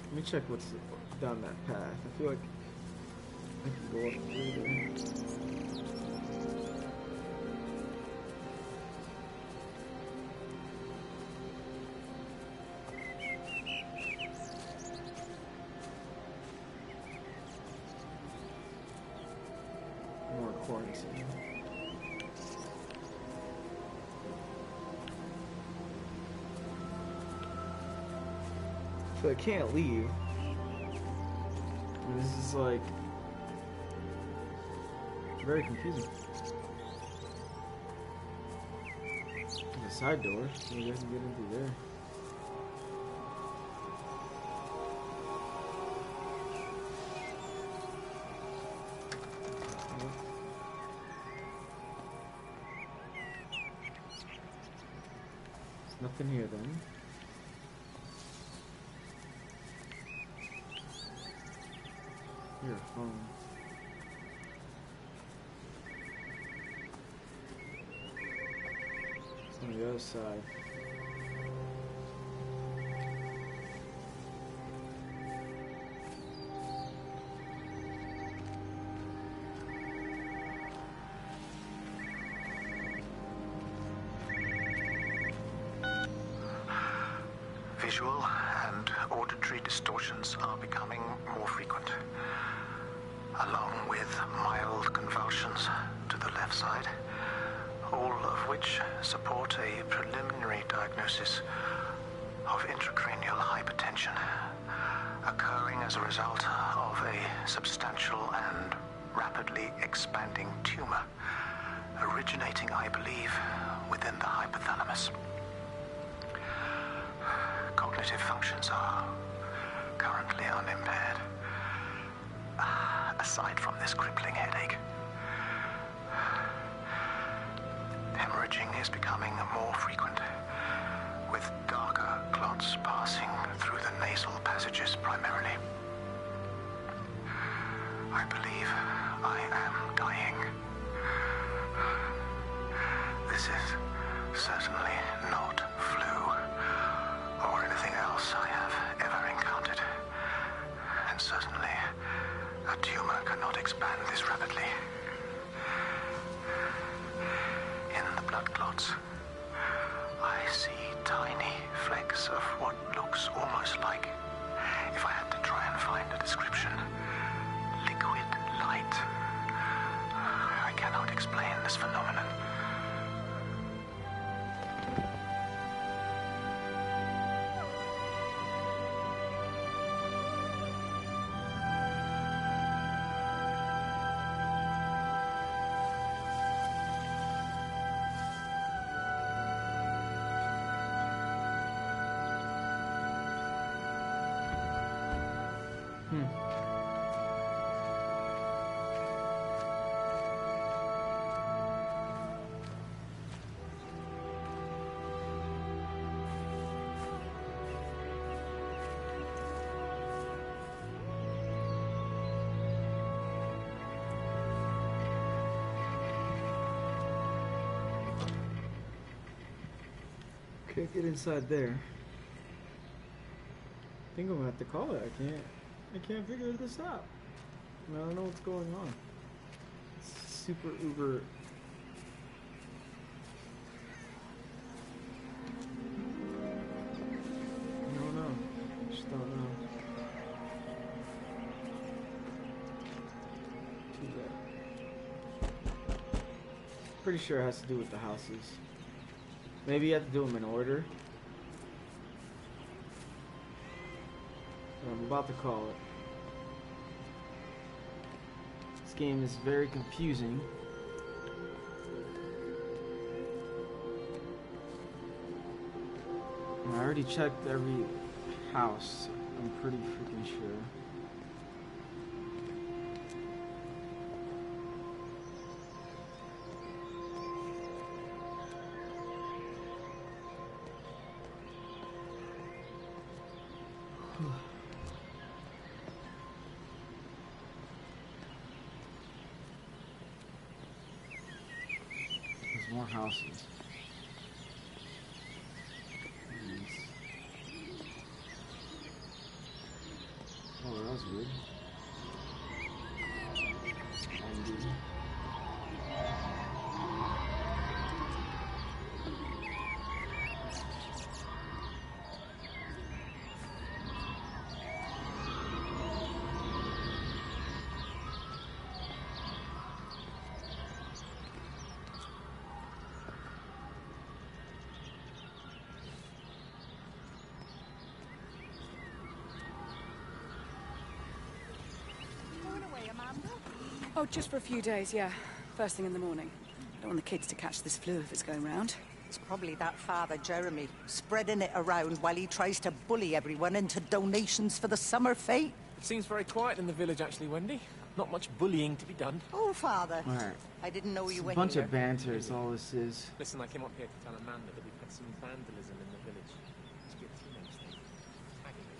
A: Let me check what's down that path. I feel like I can go up through there. More quarantine. So I can't leave. And this is like very confusing. There's a side door. Maybe I can get in through there. There's nothing here then. Your phone. It's on the other side.
R: Visual and auditory distortions are becoming more frequent, along with mild convulsions to the left side, all of which support a preliminary diagnosis of intracranial hypertension, occurring as a result of a substantial and rapidly expanding tumor, originating, I believe, within the hypothalamus. Cognitive functions are currently unimpaired, aside from this crippling headache. Hemorrhaging is becoming more frequent, with darker clots passing through the nasal passages primarily. I believe I am dying. This is certainly not flu or anything else I have ever encountered. And certainly, a tumor cannot expand mindless phenomenon.
A: Can't get inside there. I think I'm gonna have to call it. I can't figure this out. I don't know what's going on. It's super uber. I don't know. Just don't know. Too bad. Pretty sure it has to do with the houses. Maybe you have to do them in order. I'm about to call it. This game is very confusing. I already checked every house. I'm pretty freaking sure. There's more houses. Oh, that was weird.
J: Oh, just for a few days, yeah. First thing in the morning. I don't want the kids to catch this flu if it's going round.
N: It's probably that father, Jeremy, spreading it around while he tries to bully everyone into donations for the summer fete.
P: It seems very quiet in the village, actually, Wendy. Not much bullying to be done.
N: Oh, father.
A: All right.
N: I didn't know you were
A: a bunch
N: here.
A: of banter is all this is.
P: Listen, I came up here to tell Amanda that we've had some vandalism in the village. Must be a teenage thing. Tagging me.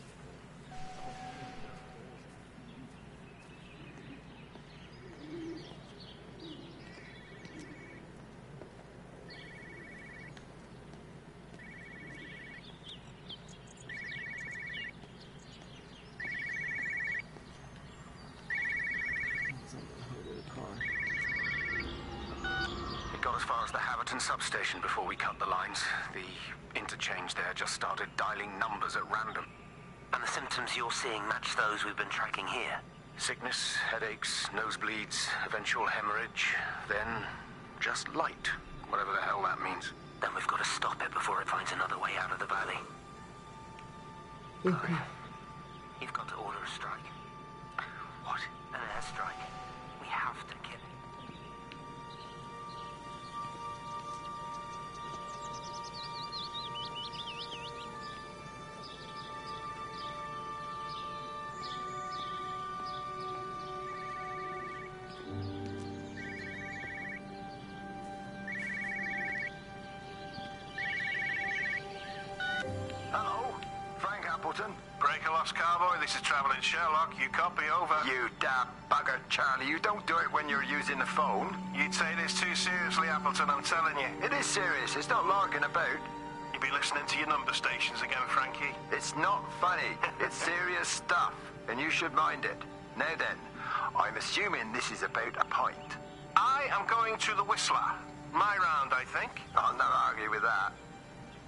R: It got as far as the Haverton substation before we cut the lines. The interchange there just started dialing numbers at random.
E: And the symptoms you're seeing match those we've been tracking here?
R: Sickness, headaches, nosebleeds, eventual hemorrhage, then just light, whatever the hell that means.
E: Then we've got to stop it before it finds another way out of the valley.
A: Okay.
E: You've got to order a strike.
R: What?
E: An airstrike. We have to kill it.
R: Hello, Frank Appleton.
Q: Breaker lost cowboy, this is Traveling Sherlock. You copy, over.
R: You daft bugger, Charlie. You don't do it when you're using the phone.
Q: You'd say this too seriously, Appleton, I'm telling you.
R: It is serious. It's not larking about.
Q: You be listening to your number stations again, Frankie.
R: It's not funny. It's serious stuff, and you should mind it. Now then, I'm assuming this is about a pint.
Q: I am going to the Whistler. My round, I think.
R: I'll never argue with that.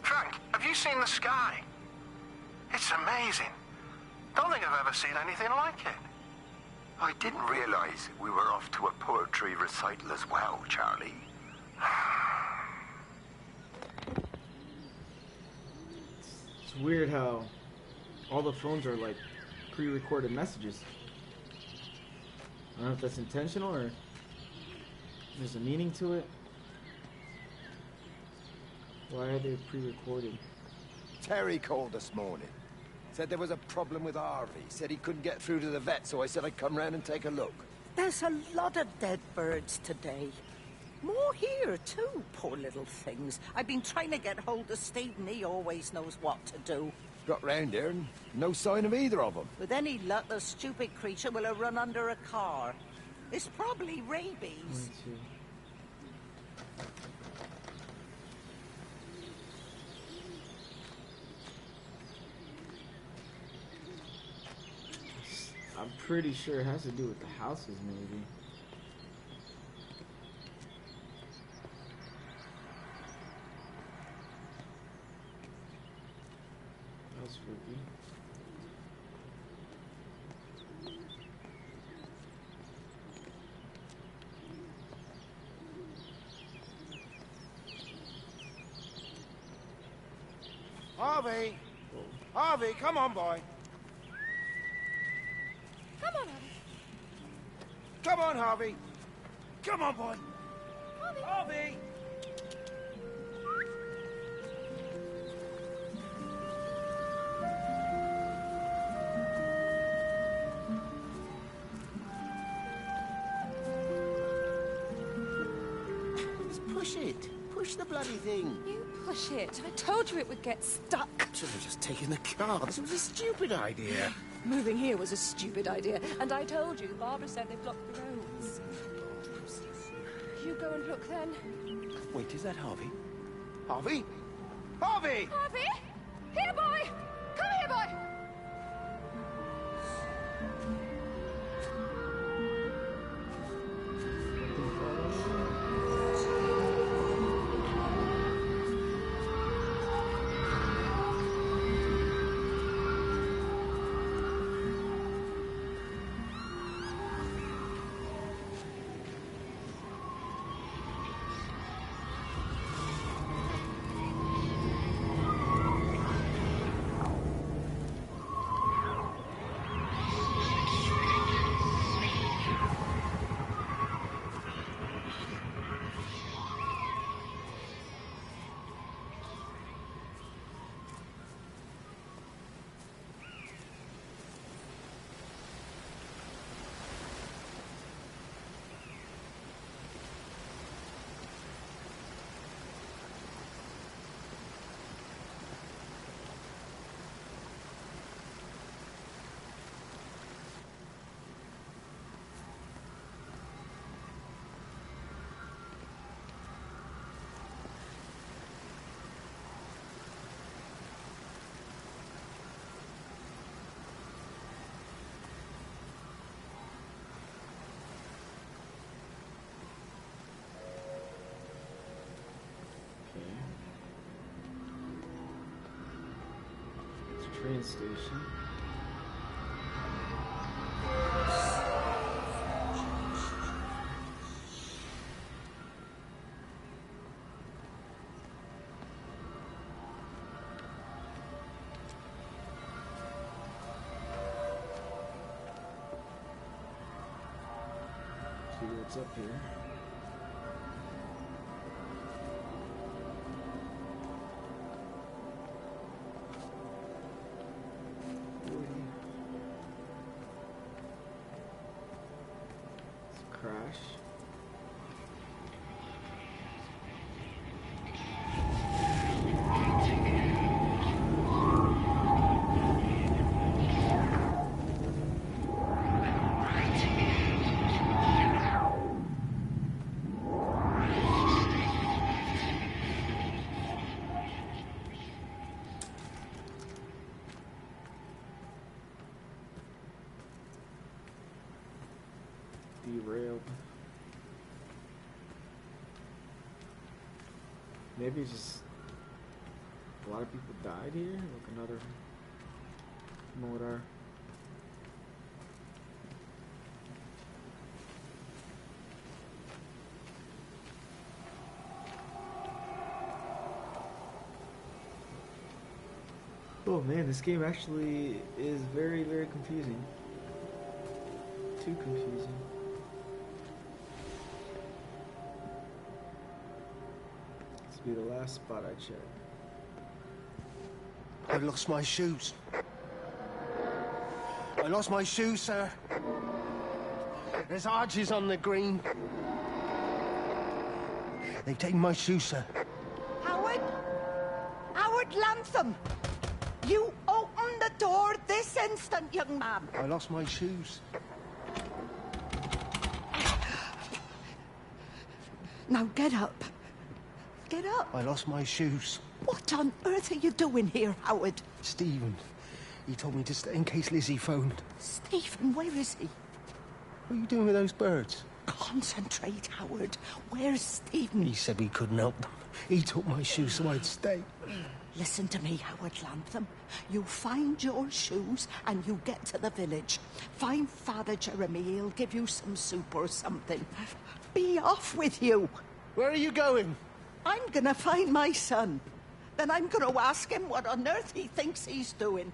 Q: Frank, have you seen the sky? It's amazing. Don't think I've ever seen anything like it.
R: I didn't realize we were off to a poetry recital as well, Charlie.
A: It's weird how all the phones are like pre-recorded messages. I don't know if that's intentional or there's a meaning to it. Why are they pre-recorded?
L: Terry called this morning. Said there was a problem with Harvey. Said he couldn't get through to the vet, so I said I'd come round and take a look.
N: There's a lot of dead birds today. More here, too, poor little things. I've been trying to get hold of Stephen. He always knows what to do.
L: Got round here and no sign of either of them.
N: With any luck, the stupid creature will have run under a car. It's probably rabies.
A: I'm pretty sure it has to do with the houses, maybe. That was freaky.
S: Harvey! Harvey, come on, boy.
T: Come on, Harvey.
S: Come on, Harvey. Come on, boy.
T: Harvey.
S: Harvey!
T: Just push it. Push the bloody thing. You push it. I told you it would get stuck.
S: Should have just taken the car. This was a stupid idea.
T: Moving here was a stupid idea. And I told you, Barbara said they blocked the roads. You go and look then.
S: Wait, is that Harvey? Harvey? Harvey!
T: Harvey! Here, boy! Come here, boy!
A: Train station. See what's up here. Crash. Derailed. Maybe it's just a lot of people died here. Look, another motor. Oh man, this game actually is very, very confusing. Too confusing. This will be the last spot I check.
S: I've lost my shoes. I lost my shoes, sir. There's arches on the green. They've taken my shoes, sir.
N: Howard? Howard Lantham! You open the door this instant, young man.
S: I lost my shoes.
N: Now get up. Get up.
S: I lost my shoes.
N: What on earth are you doing here, Howard?
S: Stephen. He told me to stay in case Lizzie phoned.
N: Stephen, where is he?
S: What are you doing with those birds?
N: Concentrate, Howard. Where's Stephen?
S: He said we couldn't help them. He took my shoes so I'd stay.
N: Listen to me, Howard Lantham. You find your shoes and you get to the village. Find Father Jeremy. He'll give you some soup or something. Be off with you.
S: Where are you going?
N: I'm gonna find my son. Then I'm gonna ask him what on earth he thinks he's doing.